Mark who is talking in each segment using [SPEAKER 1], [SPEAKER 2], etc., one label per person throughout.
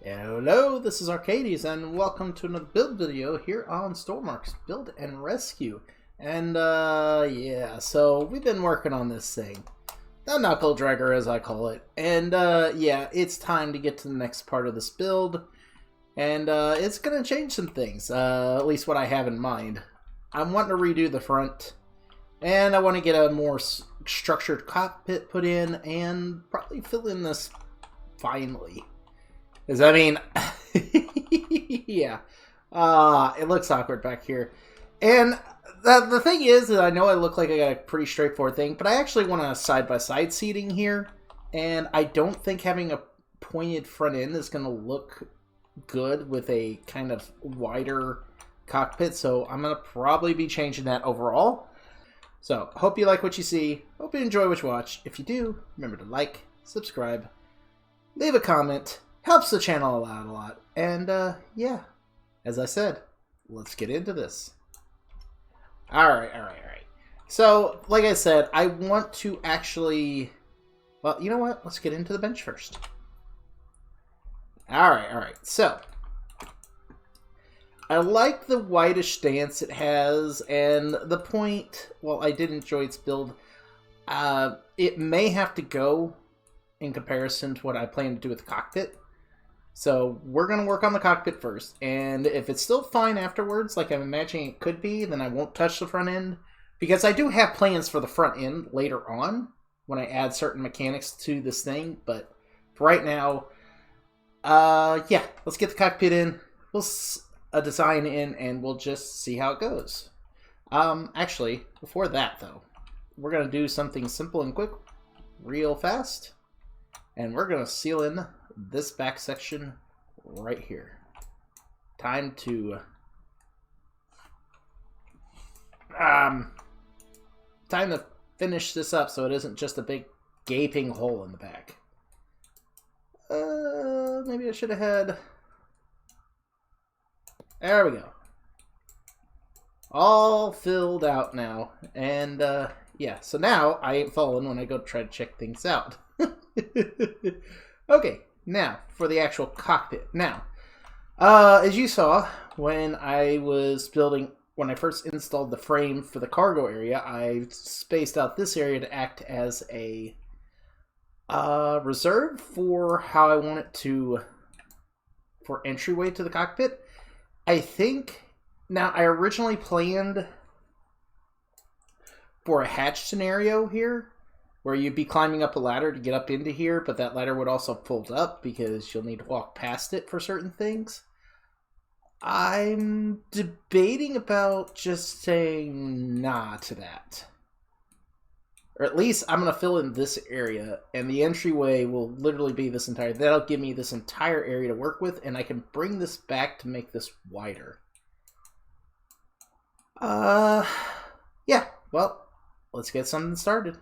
[SPEAKER 1] Hello, this is Arcades, and welcome to another build video here on Stormworks Build and Rescue. And, yeah, so we've been working on this thing. The Knuckle Dragger, as I call it. And, yeah, it's time to get to the next part of this build. And, it's gonna change some things, at least what I have in mind. I'm wanting to redo the front, and I want to get a more structured cockpit put in, and probably fill in this finally. Because, I mean, yeah, it looks awkward back here. And the thing is that I know I look like I got a pretty straightforward thing, but I actually want a side-by-side seating here. And I don't think having a pointed front end is going to look good with a kind of wider cockpit. So I'm going to probably be changing that overall. So, hope you like what you see. Hope you enjoy what you watch. If you do, remember to like, subscribe, leave a comment. Helps the channel out a lot. And, yeah. As I said, let's get into this. Alright. So, like I said, I want to actually... Well, you know what? Let's get into the bench first. Alright. So, I like the whitish stance it has, and the point... Well, I did enjoy its build. It may have to go in comparison to what I plan to do with the cockpit. So we're going to work on the cockpit first, and if it's still fine afterwards, like I'm imagining it could be, then I won't touch the front end, because I do have plans for the front end later on, when I add certain mechanics to this thing, but for right now, yeah, let's get the cockpit in, we'll a design in, and we'll just see how it goes. Actually, before that though, we're going to do something simple and quick, real fast, and we're going to seal in this back section right here. Time to finish this up so it isn't just a big gaping hole in the back. Maybe I should have had... There we go. All filled out now. And, yeah, so now I ain't falling when I go try to check things out. Okay. Now, for the actual cockpit. Now, as you saw, when I first installed the frame for the cargo area, I spaced out this area to act as a reserve for how I want it to, for entryway to the cockpit. I think, now I originally planned for a hatch scenario here, where you'd be climbing up a ladder to get up into here, but that ladder would also fold up because you'll need to walk past it for certain things. I'm debating about just saying nah to that. Or at least I'm going to fill in this area, and the entryway will literally be this entire... That'll give me this entire area to work with, and I can bring this back to make this wider. Yeah, well, let's get something started.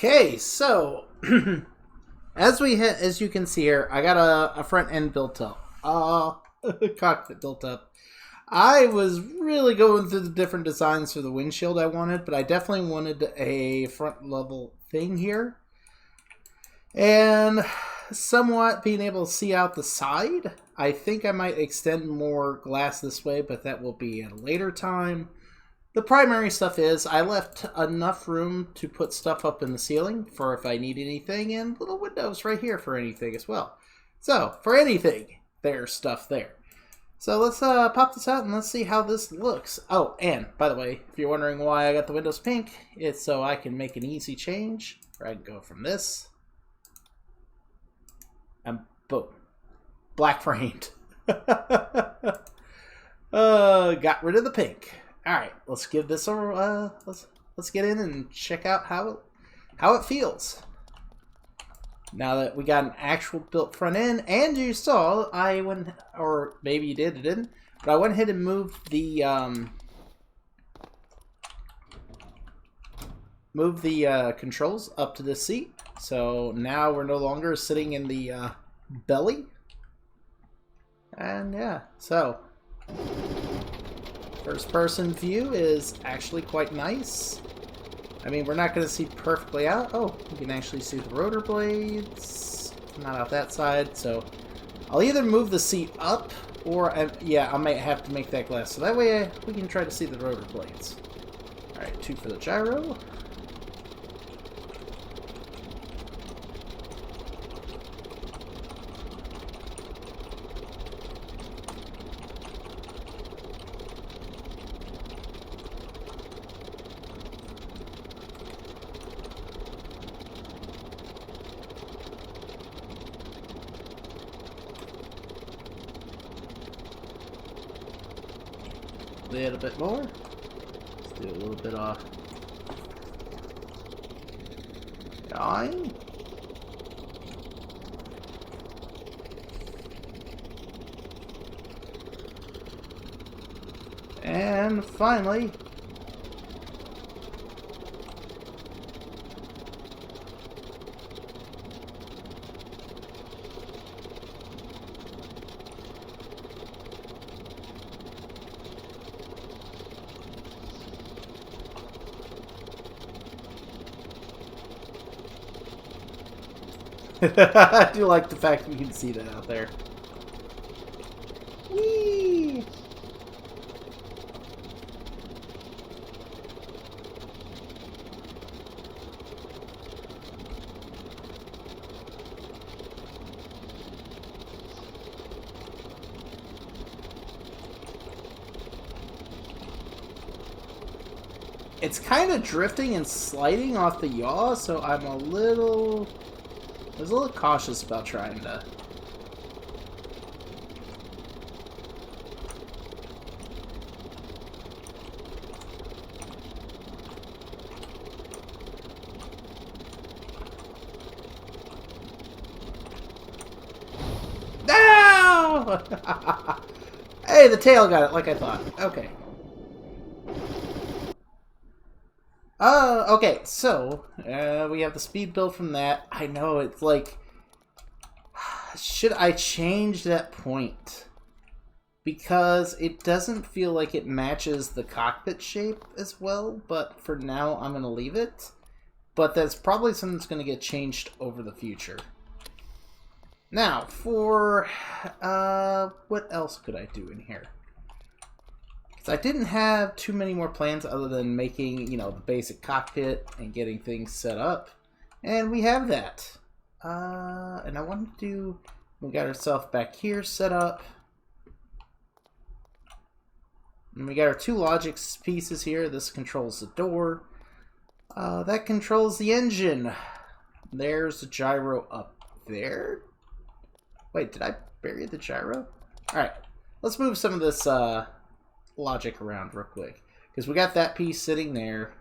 [SPEAKER 1] Okay, so as you can see here, I got a front end built up, cockpit built up. I was really going through the different designs for the windshield I wanted, but I definitely wanted a front level thing here, and somewhat being able to see out the side. I think I might extend more glass this way, but that will be at a later time. The primary stuff is I left enough room to put stuff up in the ceiling for if I need anything, and little windows right here for anything as well. So, for anything, there's stuff there. So let's pop this out and let's see how this looks. Oh, and by the way, if you're wondering why I got the windows pink, it's so I can make an easy change. Or I can go from this, and boom. Black framed. Got rid of the pink. All right, let's give this a let's get in and check out how it feels. Now that we got an actual built front end, and you saw I went, or maybe you did, it didn't, but I went ahead and moved the controls up to the seat. So now we're no longer sitting in the belly. And yeah, so first person view is actually quite nice. I mean, we're not going to see perfectly out. Oh, you can actually see the rotor blades. Not out that side, so I'll either move the seat up or, yeah, I might have to make that glass. So that way we can try to see the rotor blades. Alright, 2 for the gyro. A little bit more. Let's do a little bit of yawing. And finally, I do like the fact that you can see that out there. Whee! It's kind of drifting and sliding off the yaw, so I was a little cautious about trying to. No! Hey, the tail got it like I thought. Okay. Okay, so, we have the speed build from that. I know, it's like, should I change that point? Because it doesn't feel like it matches the cockpit shape as well, but for now, I'm going to leave it. But that's probably something that's going to get changed over the future. Now, for, what else could I do in here? I didn't have too many more plans other than making, you know, the basic cockpit and getting things set up. And we have that. And I wanted to do, we got ourselves back here set up. And we got our 2 logic pieces here. This controls the door. That controls the engine. There's the gyro up there. Wait, did I bury the gyro? Alright, let's move some of this, logic around real quick, because we got that piece sitting there.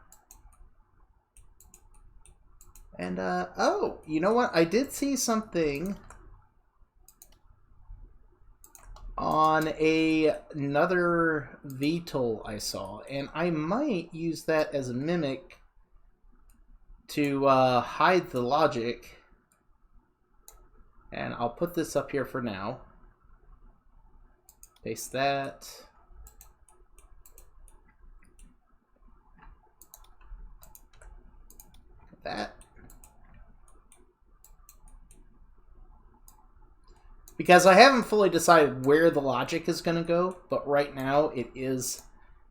[SPEAKER 1] And oh, you know what, I did see something on another VTOL I saw, and I might use that as a mimic to hide the logic, and I'll put this up here for now. Paste that. That. Because I haven't fully decided where the logic is going to go, but right now it is,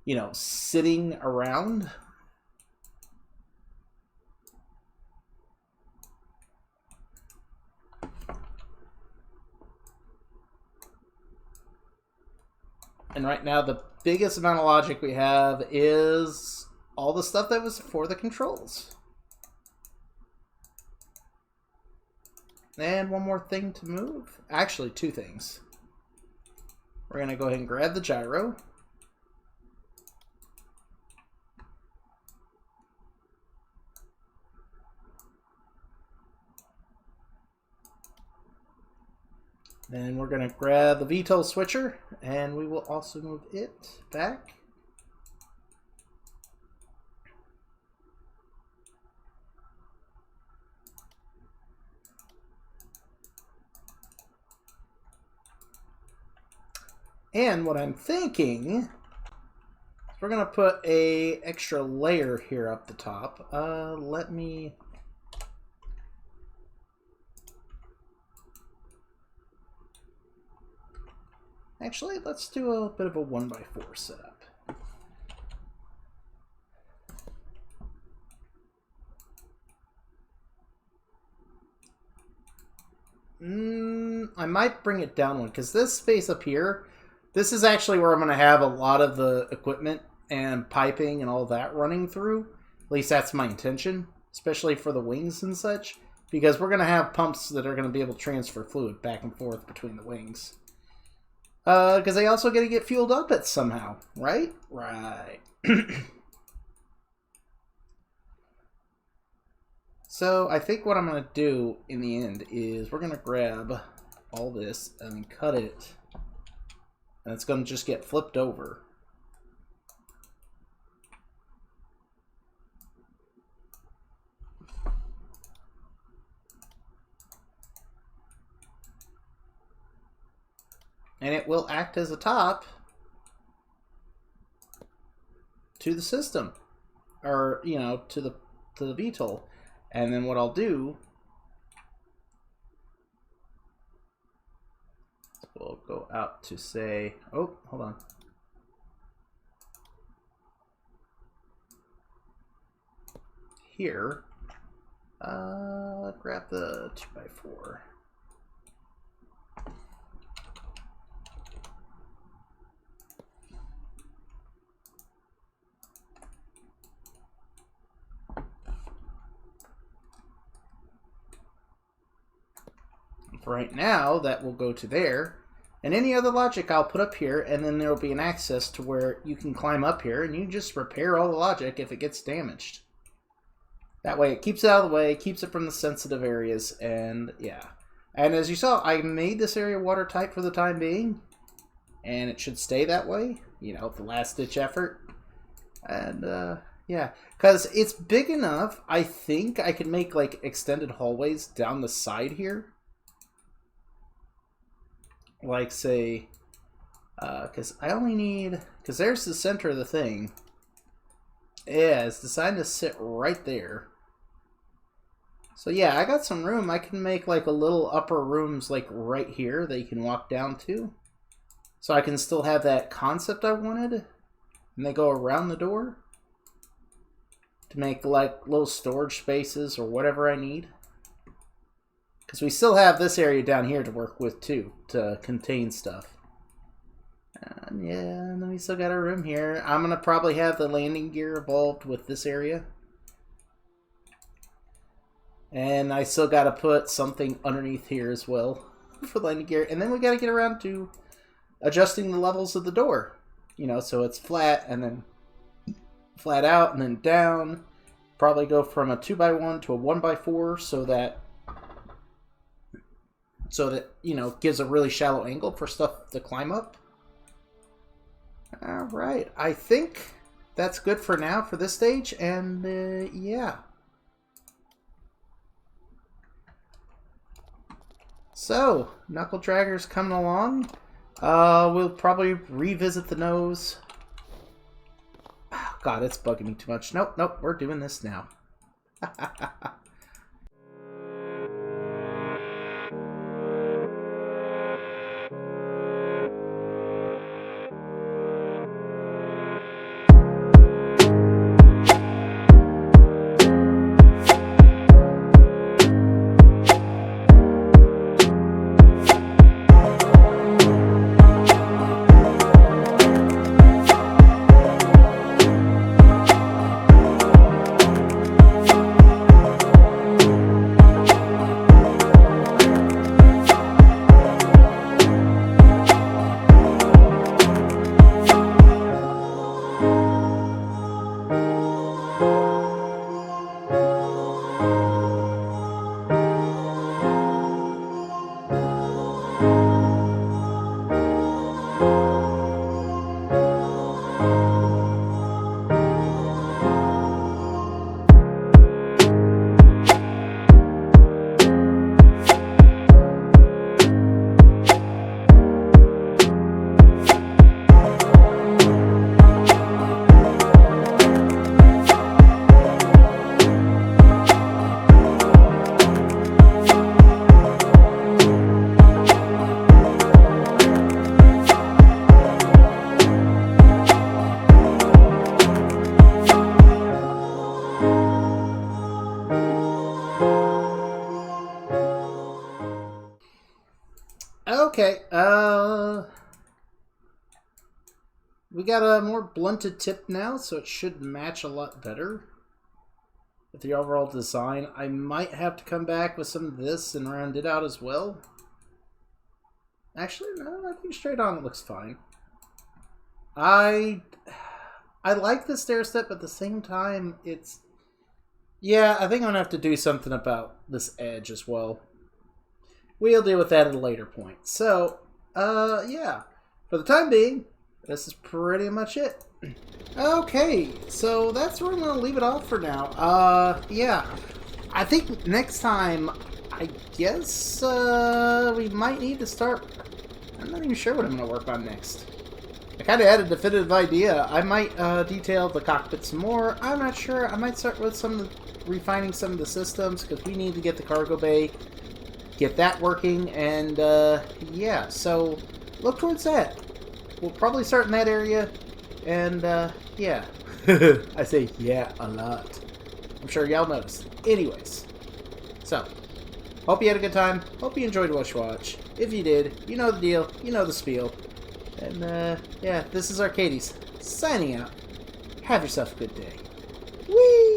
[SPEAKER 1] you know, sitting around. And right now the biggest amount of logic we have is all the stuff that was for the controls. And one more thing to move. Actually, two things. We're going to go ahead and grab the gyro. Then we're going to grab the VTOL switcher, and we will also move it back. And what I'm thinking is we're going to put a extra layer here up the top. Let me... Actually, let's do a bit of a 1x4 setup. I might bring it down one, because this space up here, this is actually where I'm going to have a lot of the equipment and piping and all that running through. At least that's my intention, especially for the wings and such, because we're going to have pumps that are going to be able to transfer fluid back and forth between the wings. Because they also got to get fueled up at somehow, right? Right. So I think what I'm going to do in the end is we're going to grab all this and cut it. And it's going to just get flipped over. And it will act as a top to the system, or, you know, to the VTOL. And then what I'll do, we'll go out to say, oh, hold on. Here, grab the 2x4. Right now, that will go to there, and any other logic I'll put up here, and then there will be an access to where you can climb up here, and you just repair all the logic if it gets damaged. That way it keeps it out of the way, keeps it from the sensitive areas, and yeah. And as you saw, I made this area watertight for the time being, and it should stay that way, you know, the last-ditch effort. And, yeah, because it's big enough, I think I can make, like, extended hallways down the side here. Like, say, because I only need, because there's the center of the thing. Yeah, it's designed to sit right there. So yeah, I got some room. I can make like a little upper rooms like right here that you can walk down to. So I can still have that concept I wanted. And they go around the door to make like little storage spaces or whatever I need. Because we still have this area down here to work with, too, to contain stuff. And yeah, and then we still got our room here. I'm going to probably have the landing gear involved with this area. And I still got to put something underneath here as well for landing gear. And then we got to get around to adjusting the levels of the door. You know, so it's flat and then flat out and then down. Probably go from a 2x1 to a 1x4 so that you know, gives a really shallow angle for stuff to climb up. Alright, I think that's good for now for this stage, and yeah. So, Knuckle Dragger's coming along. We'll probably revisit the nose. Oh, God, it's bugging me too much. Nope, nope, we're doing this now. Okay, we got a more blunted tip now, so it should match a lot better with the overall design. I might have to come back with some of this and round it out as well. Actually, no, I think straight on it looks fine. I like the stair step, but at the same time, it's... Yeah, I think I'm going to have to do something about this edge as well. We'll deal with that at a later point. So, yeah. For the time being, this is pretty much it. Okay, so that's where I'm going to leave it off for now. Yeah. I think next time, I guess, we might need to start... I'm not even sure what I'm going to work on next. I kind of had a definitive idea. I might detail the cockpit some more. I'm not sure. I might start with refining some of the systems, because we need to get the cargo bay, get that working, and yeah, so look towards that. We'll probably start in that area, and yeah. I say yeah a lot. I'm sure y'all noticed. Anyways, so hope you had a good time. Hope you enjoyed Watch. If you did, you know the deal, you know the spiel. And yeah, this is Arcades signing out. Have yourself a good day. Whee!